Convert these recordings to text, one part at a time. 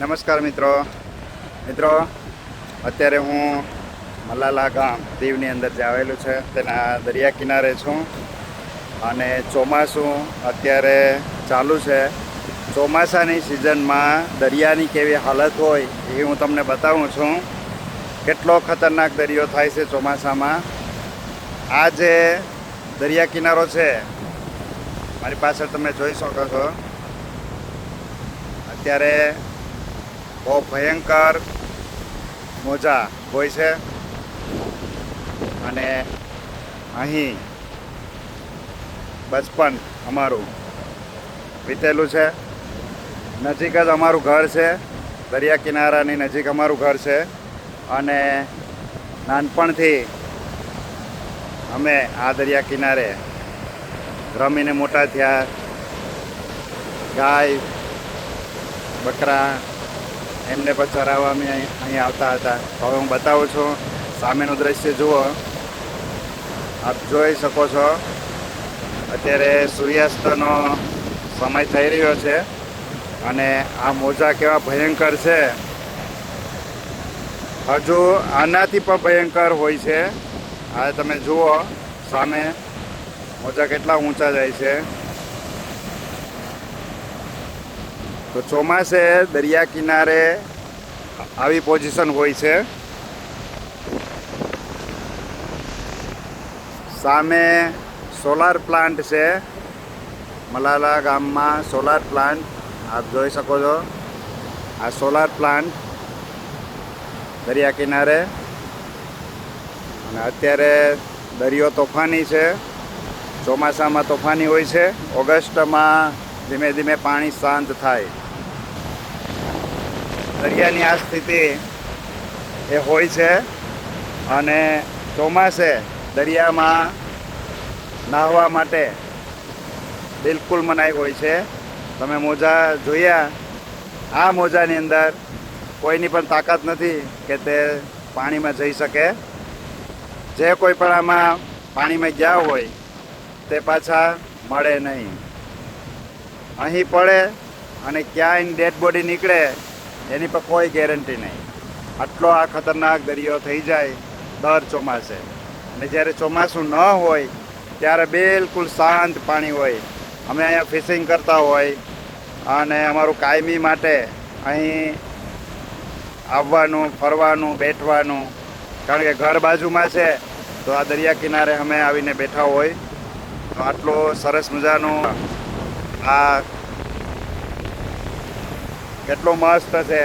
નમસ્કાર મિત્રો અત્યારે હું મલાલા ગામ દીવની અંદર જે આવેલું છે તેના દરિયા કિનારે છું અને ચોમાસું અત્યારે ચાલુ છે. ચોમાસાની સિઝનમાં દરિયાની કેવી હાલત હોય એ હું તમને બતાવું છું. કેટલો ખતરનાક દરિયો થાય છે ચોમાસામાં. આ જે દરિયા કિનારો છે મારી પાછળ તમે જોઈ શકો છો. અત્યારે બહુ ભયંકર મોજા હોય છે અને અહીં બચપન અમારું વીતેલું છે. નજીક જ અમારું ઘર છે, દરિયા કિનારાની નજીક અમારું ઘર છે અને નાનપણથી અમે આ દરિયા કિનારે રમીને મોટા થયા. ગાય બકરા એમને પણ ચરાવવા અમે અહીં આવતા હતા. હવે હું બતાવું છું. સામેનું દ્રશ્ય જુઓ, આપ જોઈ શકો છો. અત્યારે સૂર્યાસ્તનો સમય થઈ રહ્યો છે અને આ મોજા કેવા ભયંકર છે. હજુ આનાથી પણ ભયંકર હોય છે. આ તમે જુઓ સામે મોજા કેટલા ઊંચા જાય છે. તો ચોમાસે દરિયા કિનારે આવી પોઝિશન હોય છે. સામે સોલાર પ્લાન્ટ છે. મલાલા ગામમાં સોલાર પ્લાન્ટ આપ જોઈ શકો છો. આ સોલાર પ્લાન્ટ દરિયા કિનારે. અને અત્યારે દરિયો તોફાની છે. ચોમાસામાં તોફાની હોય છે. ઓગસ્ટમાં ધીમે ધીમે પાણી શાંત થાય. દરિયાની આ સ્થિતિ એ હોય છે અને ચોમાસે દરિયામાં નાહવા માટે બિલકુલ મનાઈ હોય છે. તમે મોજા જોયા, આ મોજાની અંદર કોઈની પણ તાકાત નથી કે તે પાણીમાં જઈ શકે. જે કોઈ પણ આમાં પાણીમાં ગયા હોય તે પાછા મળે નહીં. અહીં પડે અને ક્યાંય ડેડ બોડી નીકળે એની પર કોઈ ગેરંટી નહીં. આટલો આ ખતરનાક દરિયો થઈ જાય દર ચોમાસે. અને જ્યારે ચોમાસું ન હોય ત્યારે બિલકુલ શાંત પાણી હોય. અમે અહીંયા ફિશિંગ કરતા હોય અને અમારું કાયમી માટે અહીં આવવાનું, ફરવાનું, બેઠવાનું, કારણ કે ઘર બાજુમાં છે તો આ દરિયા કિનારે અમે આવીને બેઠા હોય. તો આટલો સરસ મજાનું આ કેટલો મસ્ત છે.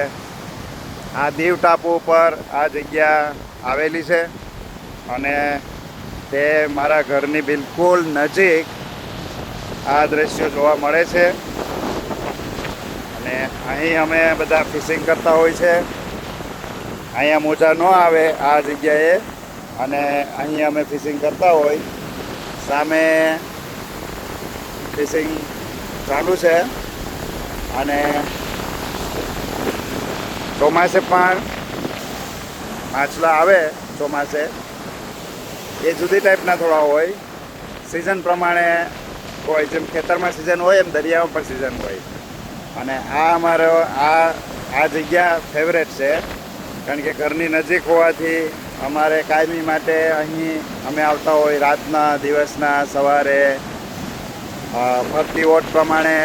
આ દીવ ટાપુ ઉપર આ જગ્યા આવેલી છે અને તે મારા ઘરની બિલકુલ નજીક આ દ્રશ્યો જોવા મળે છે. અને અહીં અમે બધા ફિશિંગ કરતા હોય છે. અહીંયા મોજા ન આવે આ જગ્યાએ અને અહીં અમે ફિશિંગ કરતા હોય. સામે ફિશિંગ ચાલુ છે અને ચોમાસે પણ માછલા આવે. ચોમાસે એ જુદી ટાઈપના થોડા હોય, સિઝન પ્રમાણે હોય. જેમ ખેતરમાં સિઝન હોય એમ દરિયામાં પણ સિઝન હોય. અને આ અમારો આ જગ્યા ફેવરેટ છે કારણ કે ઘરની નજીક હોવાથી અમારે કાયમી માટે અહીં અમે આવતા હોય. રાતના, દિવસના, સવારે ફરતી ઓટ પ્રમાણે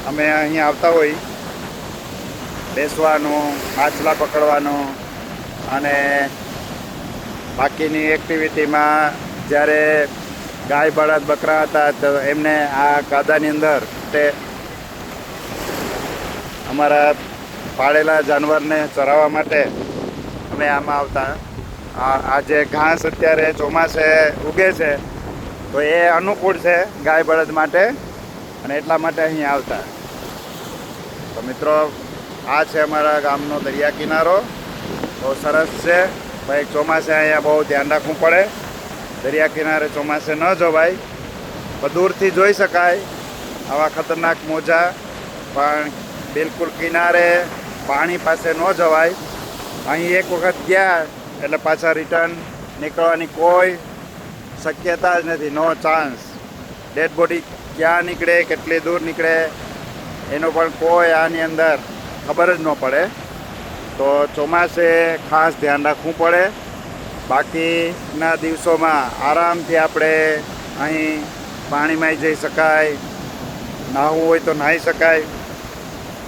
અમે અહીં આવતા હોય. બેસવાનું, માછલા પકડવાનું અને બાકીની એક્ટિવિટીમાં જ્યારે ગાય બળદ બકરા હતા તો એમને આ કાદાની અંદર તે અમારા પાળેલા જાનવરને ચરાવવા માટે અમે આમાં આવતા. આ જે ઘાસ અત્યારે ચોમાસે ઉગે છે તો એ અનુકૂળ છે ગાય બળદ માટે અને એટલા માટે અહીં આવતા. તો મિત્રો, આ છે અમારા ગામનો દરિયા કિનારો. બહુ સરસ છે ભાઈ. ચોમાસે અહીંયા બહુ ધ્યાન રાખવું પડે. દરિયા કિનારે ચોમાસે ન જવાય. પણ દૂરથી જોઈ શકાય આવા ખતરનાક મોજા, પણ બિલકુલ કિનારે પાણી પાસે ન જવાય. અહીં એક વખત ગયા એટલે પાછા રિટર્ન નીકળવાની કોઈ શક્યતા જ નથી. નો ચાન્સ. ડેડ બોડી ક્યાં નીકળે, કેટલી દૂર નીકળે એનો પણ કોઈ આની અંદર ખબર જ ન પડે. તો ચોમાસે ખાસ ધ્યાન રાખવું પડે. બાકીના દિવસોમાં આરામથી આપણે અહીં પાણીમાં જઈ શકાય, નાહવું હોય તો નાહી શકાય.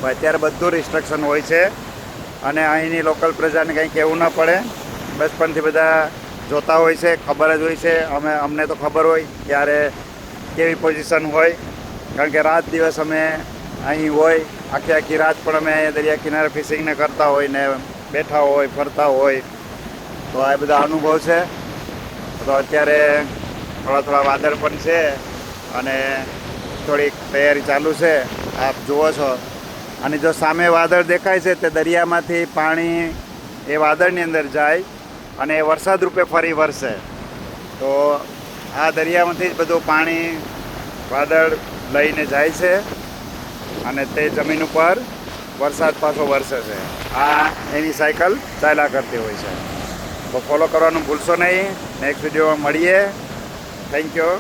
પણ અત્યારે બધું રિસ્ટ્રિક્શન હોય છે અને અહીંની લોકલ પ્રજાને કંઈ કહેવું ના પડે. બચપનથી બધા જોતા હોય છે, ખબર જ હોય છે. અમને તો ખબર હોય ક્યારે કેવી પોઝિશન હોય, કારણ કે રાત દિવસ અમે અહીં હોય. આખી રાત પણ અમે દરિયા કિનારે ફિશિંગને કરતા હોય ને બેઠા હોય, ફરતા હોય. તો આ બધા અનુભવ છે. તો અત્યારે થોડા વાદળ પણ છે અને થોડીક તૈયારી ચાલુ છે, આપ જુઓ છો. અને જો સામે વાદળ દેખાય છે તે દરિયામાંથી પાણી એ વાદળની અંદર જાય અને એ વરસાદ રૂપે ફરી વરસે. તો આ દરિયામાંથી જ બધું પાણી વાદળ લઈને જાય છે અને તે જમીન ઉપર વરસાદ પાછો વરસે છે. આ એની સાયકલ ચાલ્યા કરતી હોય છે. તો ફોલો કરવાનું ભૂલશો નહીં. નેક્સ્ટ વિડીયોમાં મળીએ. Thank you.